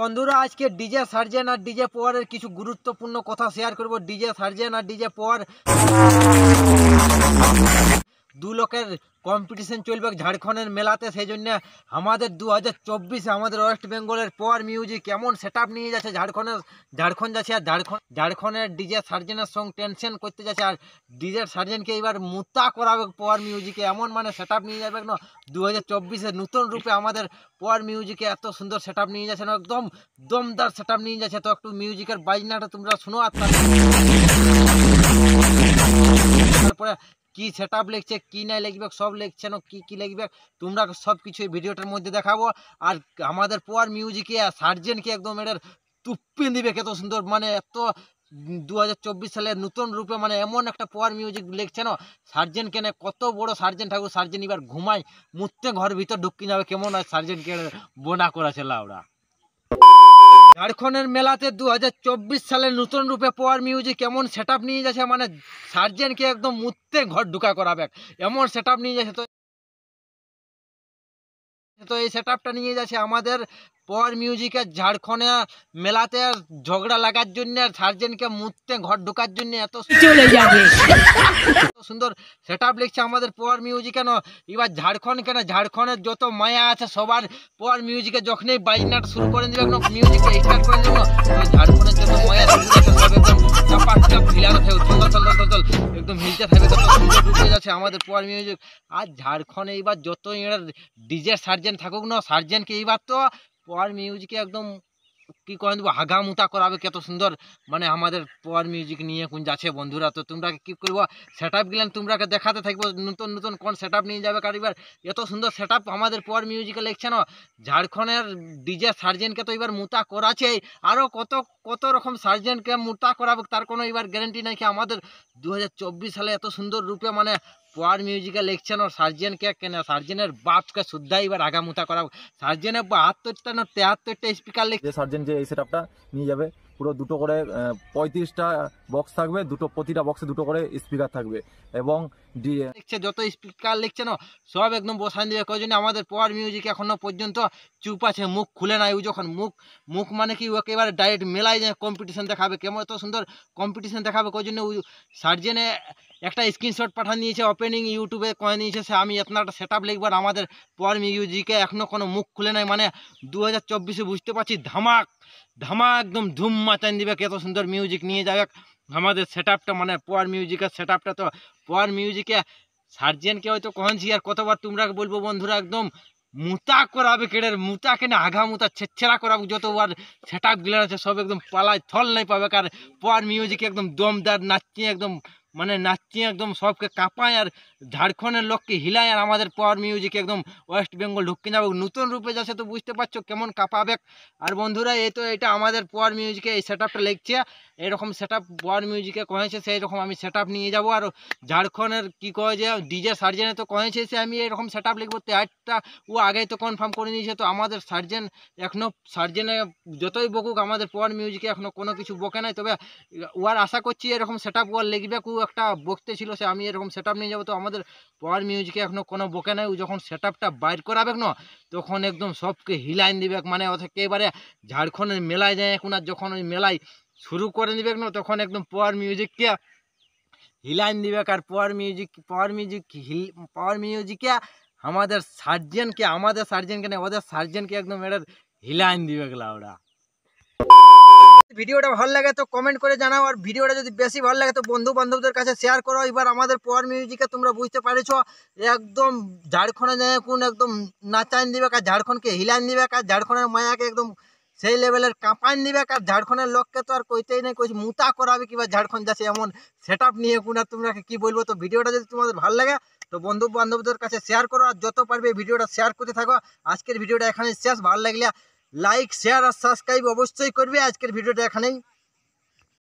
বন্ধুরা আজকে DJ surgeon আর DJ পাওয়ারের কিছু গুরুত্বপূর্ণ কথা শেয়ার করব। ডিজে সার্জেন আর ডিজে পাওয়ার দু লোকের কম্পিটিশন চলবে ঝাড়খণ্ডের মেলাতে, সেই জন্য আমাদের 2024 আমাদের ওয়েস্ট বেঙ্গলের পাওয়ার মিউজিক কেমন সেট আপ নিয়ে যাচ্ছে ঝাড়খণ্ড যাচ্ছে। আর ঝাড়খণ্ডের ডিজে সার্জেনের সঙ্গে টেনশন করতে যাচ্ছে, আর ডিজে সার্জেনকে এবার মুতা করাবে পাওয়ার মিউজিকে, এমন মানে সেট আপ নিয়ে যাবে না 2024 নতুন রূপে আমাদের পাওয়ার মিউজিকে এত সুন্দর সেট আপ নিয়ে যাচ্ছে না, একদম দমদার সেট আপ নিয়ে যাচ্ছে। তো একটু মিউজিকের বাজনাটা তোমরা শোনো, আর তারপরে কি সেট আপ লিখছে কি নাই লিখবে সব লিখছে না, কি লিখবে তোমরা সব কিছু এই ভিডিওটার মধ্যে দেখাবো। আর আমাদের পাওয়ার মিউজিকে সার্জেনকে একদম এটার তুপ্পি দিবে কত সুন্দর, মানে এত 2024 সালের নতুন রূপে মানে এমন একটা পাওয়ার মিউজিক লিখছে না সার্জেন কেন, কত বড় সার্জেন ঠাকুর। সার্জেন এবার ঘুমায় মুততে ঘর ভিতর ঢুকি যাবে, কেমন আর সার্জেনকে বোনা করেছে লাউড়া। ঝাড়খণ্ডের মেলাতে 2024 সালের নতুন রূপে পাওয়ার মিউজিক এমন সেট আপ নিয়ে যাচ্ছে, মানে সার্জেনকে একদম মুততে ঘর ঢুকা করাবে এমন সেট আপ নিয়ে যাচ্ছে। তো এই সেট আপটা নিয়ে যাচ্ছে আমাদের পাওয়ার মিউজিকের ঝাড়খণ্ডে মেলাতে ঝগড়া লাগার জন্য, সার্জেনকে মুততে ঘর ঢোকার জন্য এত চলে যাবে সুন্দর সেট আপ লিখছে আমাদের পাওয়ার মিউজিক। কেন এবার ঝাড়খণ্ড কেন ঝাড়খণ্ডের যত মায়া আছে সবার পাওয়ার মিউজিকে যখনই বাইনাট শুরু করে দিবে মিউজিক স্টার্ট করে দেবো, ঝাড়খণ্ডের যত মায়া সব একদম চাপা চাপ হিলানো থাকবে, একদম হিলতে থাকবে, কত সুন্দর ঢুকে যাচ্ছে আমাদের পাওয়ার মিউজিক। আর ঝাড়খণ্ডে এবার যত ডিজে সার্জেন থাকুক না, সার্জেনকে এইবার তো পাওয়ার মিউজিকে একদম কি করে দেবো হাগা মুতা করাবে কত সুন্দর, মানে আমাদের পাওয়ার মিউজিক নিয়ে কোন যাচ্ছে বন্ধুরা। তো তোমরা কি করবো সেট আপ গেলেন তোমরাকে দেখাতে থাকবো নতুন নতুন কোন সেট আপ নিয়ে যাবে, কারণ এবার এত সুন্দর সেট আপ আমাদের পাওয়ার মিউজিকে লিখছে না ঝাড়খণ্ডের ডিজে সার্জেনকে তো এবার মুতা করাছেই, আরও কত কত রকম সার্জেনকে মুতা করাবে তার কোনো এবার গ্যারেন্টি নাই কি। আমাদের 2024 সালে এত সুন্দর রূপে মানে পাওয়ার মিউজিকে লিখছে না সার্জেনকে কেন, সার্জেনের বাপকে শুদ্ধা এবার আগামুতা করা। সার্জেনের 72টা না 73টা স্পিকার লিখছে সার্জেন যে এই সেটআপটা নিয়ে যাবে, পুরো দুটো করে 35টা বক্স থাকবে, প্রতিটা বক্সে দুটো করে স্পিকার থাকবে, এবং লিখছে যত স্পিকার লিখছে না সব একদম বসান দিবে। কই জন্য আমাদের পাওয়ার মিউজিক এখনো পর্যন্ত চুপ আছে, মুখ খুলে নাই। ও যখন মুখ মানে কি ওকে এবারে ডাইরেক্ট মেলায় যায় কম্পিটিশন দেখাবে, কেমন এত সুন্দর কম্পিটিশন দেখাবে। কই জন্য সার্জেনে একটা স্ক্রিনশট পাঠান দিয়েছে ওপেনিং ইউটিউবে কয়ে নিয়েছে সে আমি এতটা সেট আপ লিখবার, আমাদের পাওয়ার মিউজিকে এখনো কোনো মুখ খুলে নাই, মানে 2024 বুঝতে পারছি ধামাক একদম ধুম মাচান দিবে, কত সুন্দর মিউজিক নিয়ে যাবে আমাদের সেট আপটা, মানে পাওয়ার মিউজিকের সেট আপটা। তো পাওয়ার মিউজিকে সার্জেনকে হয়তো কহনছি আর কতবার তোমরা বলবো বন্ধুরা, একদম মুতা করাবে কেড়ে মুতা কেন আঘা মুতা ছেচ্ছেরা করাবে, যতবার সেট আপ গিলার আছে সব একদম পালায় থল নাই পাবে। আর পাওয়ার মিউজিক একদম দমদার নাচিয়ে একদম মানে নাচিয়ে একদম সবকে কাঁপায়, আর ঝাড়খণ্ডের লোককে হিলায়, আর আমাদের পাওয়ার মিউজিক একদম ওয়েস্ট বেঙ্গল ঢুকে যাবে নতুন রূপে যাচ্ছে। তো বুঝতে পারছো কেমন কাঁপাবে। আর বন্ধুরা এই তো এটা আমাদের পাওয়ার মিউজিকে এই সেট আপটা লিখছে, এরকম সেট আপ পাওয়ার মিউজিকে কহেছে সেই রকম আমি সেট আপ নিয়ে যাবো। আর ঝাড়খণ্ডের কি কয় যে ডিজে সার্জেনে তো কহেছে সে আমি এরকম সেট আপ লিখবো, তেহারটা ও আগেই তো কনফার্ম করে নিয়েছে। তো আমাদের সার্জেন এখনো সার্জেনে যতই বকুক আমাদের পাওয়ার মিউজিকে এখনো কোনো কিছু বকে নাই, তবে ওর আশা করছি এরকম সেট আপ ওর লিখবে। ও একটা বকতে ছিল সে আমি এরকম সেট আপ নিয়ে যাবো। তো আমাদের পাওয়ার মিউজিকে এখনো কোনো বকে নাই, ও যখন সেট আপটা বাইর করাবে না তখন একদম সবকে হিলাইন দিবে, মানে একেবারে ঝাড়খণ্ডের মেলায় যায় এখন, আর যখন ওই মেলায় শুরু করে দিবে না তখন একদম পাওয়ার মিউজিককে হিলাইন দিবে। আর পাওয়ার মিউজিকে আমাদের সার্জেনকে না ওদের সার্জেনকে একদম এটা হিলাইন দিবে গেলা ওরা। ভিডিওটা ভালো লাগে তো কমেন্ট করে জানাও, আর ভিডিওটা যদি বেশি ভালো লাগে তো বন্ধু বান্ধবদের কাছে শেয়ার করো। এবার আমাদের পাওয়ার মিউজিকে তোমরা বুঝতে পারছো একদম ঝাড়খণ্ডে যায় কোন একদম নাচাইন দিবে, আর ঝাড়খণ্ডকে হিলাইন দিবে, আর ঝাড়খণ্ডের মায়াকে একদম সেই লেভেলের কাঁপাইন দিবে। আর ঝাড়খণ্ডের লোককে তো আর কইতেই নেই, কইছি মুতা করাবে কিবা ঝাড়খণ্ড যাচ্ছে এমন সেট আপ নিয়ে কোন, আর তোমরা কি বলবো। তো ভিডিওটা যদি তোমাদের ভালো লাগে তো বন্ধু বান্ধবদের কাছে শেয়ার করো, আর যত পারবে ভিডিওটা শেয়ার করতে থাকো। আজকের ভিডিওটা এখানে শেষ, ভালো লাগলে লাইক শেয়ার আর সাবস্ক্রাইব অবশ্যই করবে। আজকের ভিডিওটা এখানেই